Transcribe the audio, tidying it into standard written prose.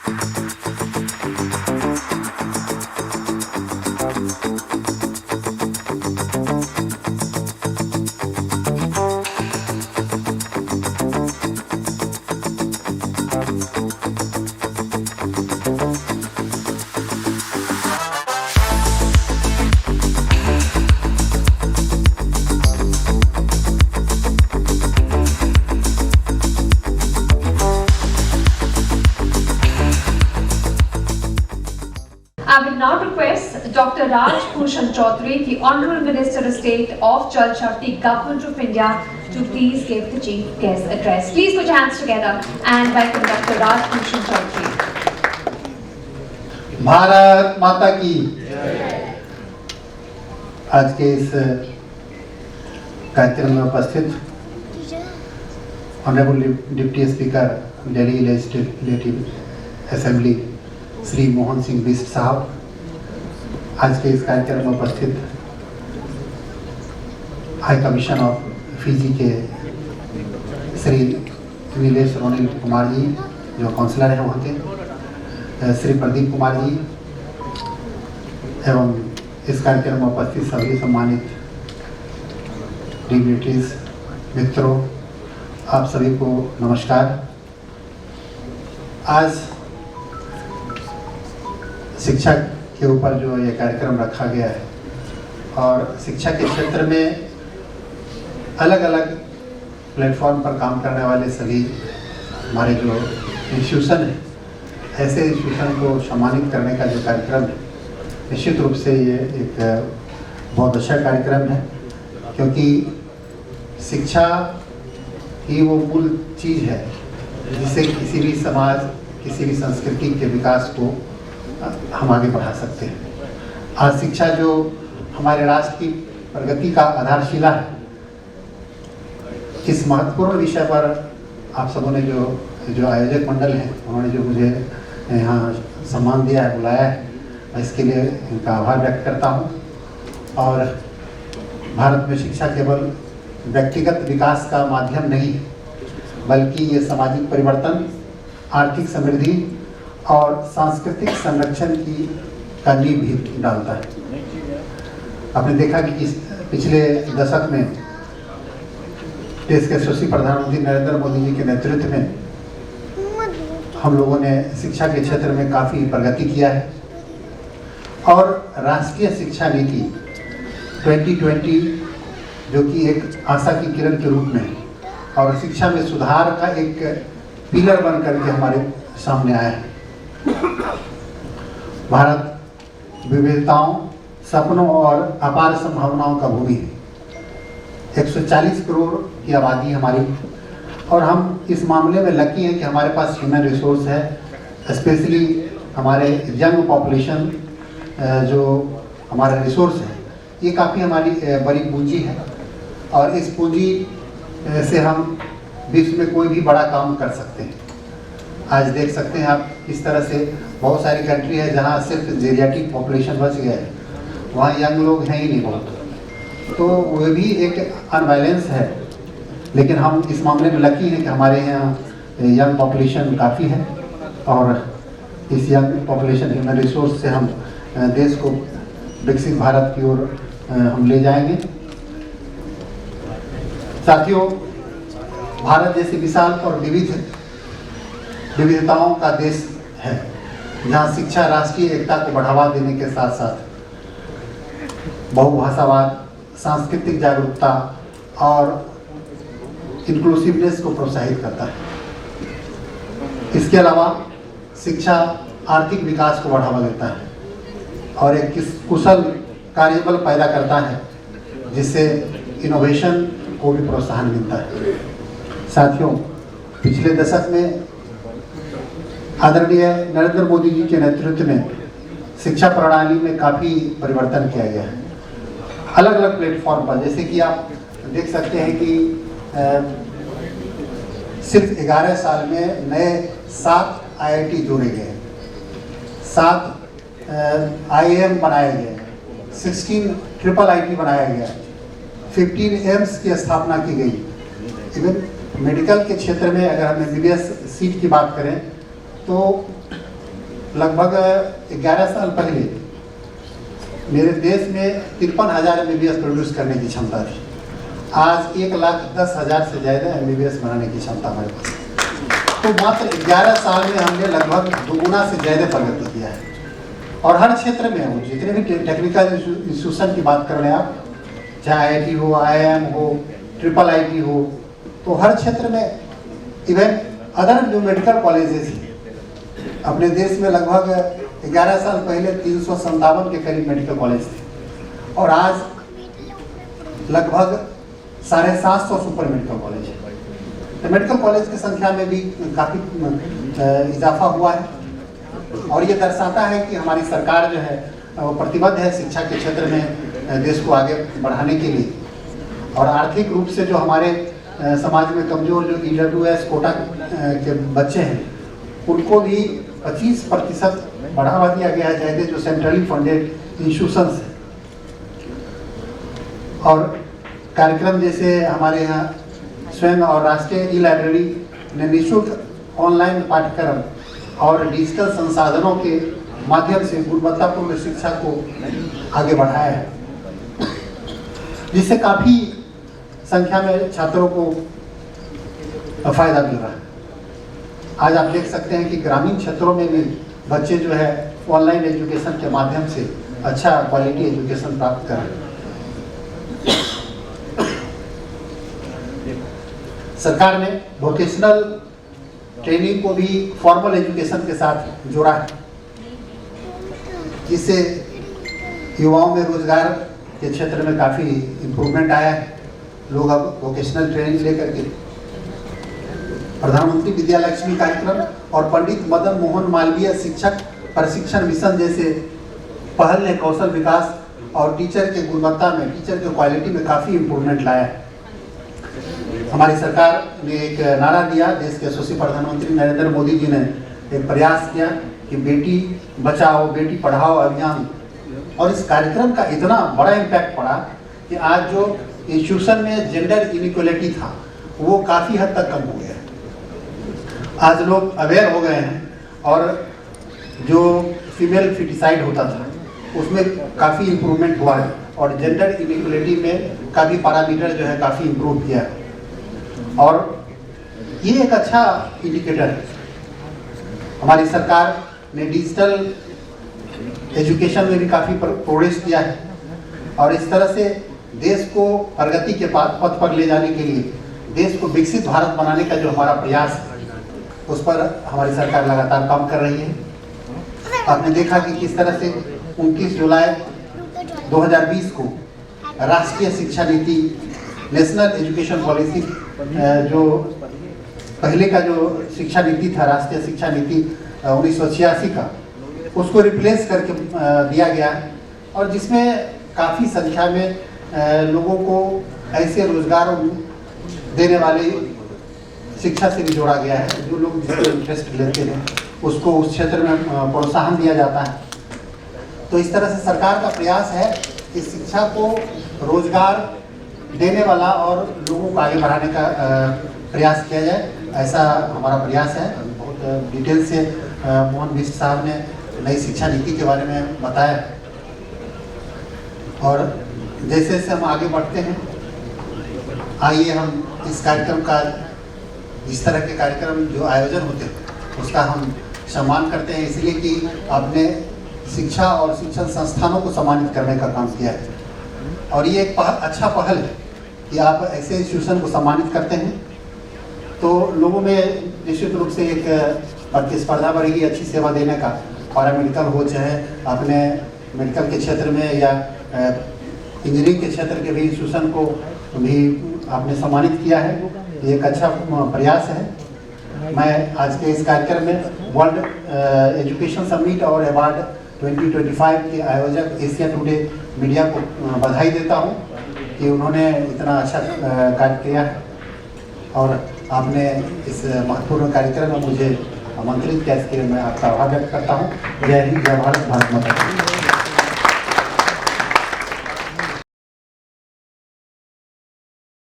I will now request Dr. Raj Bhushan Chaudhary, the Honourable Minister of State of Jal Shakti, Government of India, to please give the chief guest address. Please put your hands together and welcome Dr. Raj Bhushan Chaudhary. Bharat माता की आज के इस कार्यक्रम में उपस्थित honourable deputy speaker Delhi legislative assembly Shri Mohan Singh Bisht साहब, आज के इस कार्यक्रम में उपस्थित हाई कमीशन ऑफ फीजी के श्री नीलेश रोनिल कुमार जी जो काउंसलर हैं वहाँ के, श्री प्रदीप कुमार जी एवं इस कार्यक्रम में उपस्थित सभी सम्मानित डिग्निटरीज, मित्रों, आप सभी को नमस्कार। आज शिक्षा के ऊपर जो ये कार्यक्रम रखा गया है और शिक्षा के क्षेत्र में अलग अलग प्लेटफॉर्म पर काम करने वाले सभी हमारे जो इंस्टीट्यूशन हैं, ऐसे इंस्टीट्यूशन को सम्मानित करने का जो कार्यक्रम है, निश्चित रूप से ये एक बहुत अच्छा कार्यक्रम है, क्योंकि शिक्षा ही वो मूल चीज़ है जिससे किसी भी समाज, किसी भी संस्कृति के विकास को हम आगे बढ़ा सकते हैं। आज शिक्षा जो हमारे राष्ट्र की प्रगति का आधारशिला है, इस महत्वपूर्ण विषय पर आप सबों ने जो आयोजक मंडल हैं, उन्होंने जो मुझे यहाँ सम्मान दिया है, बुलाया है, इसके लिए इनका आभार व्यक्त करता हूँ। और भारत में शिक्षा केवल व्यक्तिगत विकास का माध्यम नहीं है, बल्कि ये सामाजिक परिवर्तन, आर्थिक समृद्धि और सांस्कृतिक संरक्षण का नींव भी डालता है। आपने देखा कि इस पिछले दशक में देश के यशस्वी प्रधानमंत्री नरेंद्र मोदी जी के नेतृत्व में हम लोगों ने शिक्षा के क्षेत्र में काफ़ी प्रगति किया है और राष्ट्रीय शिक्षा नीति 2020 जो कि एक आशा की किरण के रूप में और शिक्षा में सुधार का एक पिलर बन करके हमारे सामने आया है। भारत विविधताओं, सपनों और अपार संभावनाओं का भूमि है। 140 करोड़ की आबादी हमारी, और हम इस मामले में लकी हैं कि हमारे पास ह्यूमन रिसोर्स है, स्पेशली हमारे यंग पॉपुलेशन जो हमारा रिसोर्स है, ये काफ़ी हमारी बड़ी पूंजी है और इस पूंजी से हम विश्व में कोई भी बड़ा काम कर सकते हैं। आज देख सकते हैं आप इस तरह से बहुत सारी कंट्री है जहाँ सिर्फ जेरियाटिक पॉपुलेशन बच गया है, वहाँ यंग लोग हैं ही नहीं बहुत, तो वो भी एक अनबैलेंस है। लेकिन हम इस मामले में लकी हैं कि हमारे यहाँ यंग पॉपुलेशन काफ़ी है और इस यंग पॉपुलेशन ह्यूमन रिसोर्स से हम देश को विकसित भारत की ओर हम ले जाएंगे। साथियों, भारत जैसे विशाल और विविधताओं का देश है, जहाँ शिक्षा राष्ट्रीय एकता को बढ़ावा देने के साथ साथ बहुभाषावाद, सांस्कृतिक जागरूकता और इंक्लूसिवनेस को प्रोत्साहित करता है। इसके अलावा शिक्षा आर्थिक विकास को बढ़ावा देता है और एक कुशल कार्यबल पैदा करता है, जिससे इनोवेशन को भी प्रोत्साहन मिलता है। साथियों, पिछले दशक में आदरणीय नरेंद्र मोदी जी के नेतृत्व में शिक्षा प्रणाली में काफ़ी परिवर्तन किया गया है, अलग अलग प्लेटफॉर्म पर। जैसे कि आप देख सकते हैं कि सिर्फ 11 साल में नए 7 IIT जोड़े गए, 7 IIM बनाए गए, 16 IIIT बनाया गया, 15 एम्स की स्थापना की गई। इवन मेडिकल के क्षेत्र में अगर हम MBBS सीट की बात करें तो लगभग 11 साल पहले मेरे देश में 53,000 MBBS प्रोड्यूस करने की क्षमता थी। आज 1,10,000 से ज़्यादा MBBS बनाने की क्षमता हमारे पास। तो मात्र 11 साल में हमने लगभग दुगुना से ज़्यादा प्रगति किया है। और हर क्षेत्र में हो, जितने भी टेक्निकल इंस्टीट्यूशन की बात कर रहे हैं आप, चाहे IIT हो, IIM हो, IIIT हो, तो हर क्षेत्र में, इवन अदर जो मेडिकल कॉलेजेस हैं, अपने देश में लगभग 11 साल पहले 357 के करीब मेडिकल कॉलेज थे और आज लगभग 750 सुपर मेडिकल कॉलेज है। तो मेडिकल कॉलेज की संख्या में भी काफ़ी इजाफा हुआ है और ये दर्शाता है कि हमारी सरकार जो है वो प्रतिबद्ध है शिक्षा के क्षेत्र में देश को आगे बढ़ाने के लिए। और आर्थिक रूप से जो हमारे समाज में कमज़ोर जो EWS कोटा के बच्चे हैं, उनको भी 25% बढ़ावा दिया गया है, जैसे जो सेंट्रली फंडेड इंस्टीट्यूशंस हैं। और कार्यक्रम जैसे हमारे यहाँ स्वयं और राष्ट्रीय ई-लाइब्रेरी ने निःशुल्क ऑनलाइन पाठ्यक्रम और डिजिटल संसाधनों के माध्यम से गुणवत्तापूर्ण शिक्षा को आगे बढ़ाया है, जिससे काफ़ी संख्या में छात्रों को फायदा मिल रहा है। आज आप देख सकते हैं कि ग्रामीण क्षेत्रों में भी बच्चे जो है ऑनलाइन एजुकेशन के माध्यम से अच्छा क्वालिटी एजुकेशन प्राप्त कर रहे हैं। सरकार ने वोकेशनल ट्रेनिंग को भी फॉर्मल एजुकेशन के साथ जोड़ा है, जिससे युवाओं में रोजगार के क्षेत्र में काफ़ी इम्प्रूवमेंट आया है। लोग अब वोकेशनल ट्रेनिंग लेकर के प्रधानमंत्री विद्यालक्ष्मी कार्यक्रम और पंडित मदन मोहन मालवीय शिक्षक प्रशिक्षण मिशन जैसे पहल ने कौशल विकास और टीचर के गुणवत्ता में, टीचर के क्वालिटी में काफ़ी इम्प्रूवमेंट लाया है। हमारी सरकार ने एक नारा दिया, देश के यशस्वी प्रधानमंत्री नरेंद्र मोदी जी ने एक प्रयास किया कि बेटी बचाओ बेटी पढ़ाओ अभियान, और इस कार्यक्रम का इतना बड़ा इम्पैक्ट पड़ा कि आज जो इंस्टीट्यूशन में जेंडर इनइक्वलिटी था वो काफ़ी हद तक कम हो गया। आज लोग अवेयर हो गए हैं और जो फीमेल फिटिसाइड होता था उसमें काफ़ी इम्प्रूवमेंट हुआ है और जेंडर इनइक्वलिटी में काफ़ी पैरामीटर जो है काफ़ी इम्प्रूव किया है। और ये एक अच्छा इंडिकेटर है। हमारी सरकार ने डिजिटल एजुकेशन में भी काफ़ी प्रोग्रेस किया है और इस तरह से देश को प्रगति के पथ पर ले जाने के लिए, देश को विकसित भारत बनाने का जो हमारा प्रयास है उस पर हमारी सरकार लगातार काम कर रही है। आपने देखा कि किस तरह से 29 जुलाई 2020 को राष्ट्रीय शिक्षा नीति, नेशनल एजुकेशन पॉलिसी, जो पहले का जो शिक्षा नीति था, राष्ट्रीय शिक्षा नीति 1986 का, उसको रिप्लेस करके दिया गया और जिसमें काफ़ी संख्या में लोगों को ऐसे रोजगार देने वाले शिक्षा से भी जोड़ा गया है। जो लोग जिसमें इंटरेस्ट लेते हैं उसको उस क्षेत्र में प्रोत्साहन दिया जाता है। तो इस तरह से सरकार का प्रयास है कि शिक्षा को रोजगार देने वाला और लोगों को आगे बढ़ाने का प्रयास किया जाए, ऐसा हमारा प्रयास है। बहुत डिटेल से मोहन बिष्ट साहब ने नई शिक्षा नीति के बारे में बताया और जैसे जैसे हम आगे बढ़ते हैं, आइए हम इस कार्यक्रम का, इस तरह के कार्यक्रम जो आयोजन होते हैं उसका हम सम्मान करते हैं, इसलिए कि आपने शिक्षा और शिक्षण संस्थानों को सम्मानित करने का काम किया है और ये एक अच्छा पहल है कि आप ऐसे इंस्टीट्यूशन को सम्मानित करते हैं तो लोगों में निश्चित रूप से एक प्रतिस्पर्धा बढ़ेगी अच्छी सेवा देने का। पैरामेडिकल हो, चाहे आपने मेडिकल के क्षेत्र में या इंजीनियरिंग के क्षेत्र के भी इंस्टीट्यूशन को भी आपने सम्मानित किया है, ये एक अच्छा प्रयास है। मैं आज के इस कार्यक्रम में वर्ल्ड एजुकेशन समिट और अवार्ड 2025 के आयोजक एशिया टुडे मीडिया को बधाई देता हूं कि उन्होंने इतना अच्छा कार्य किया है और आपने इस महत्वपूर्ण कार्यक्रम में मुझे आमंत्रित किया, इसके लिए मैं आपका आभार व्यक्त करता हूं। जय हिंद, जय भारत, भारत माता की।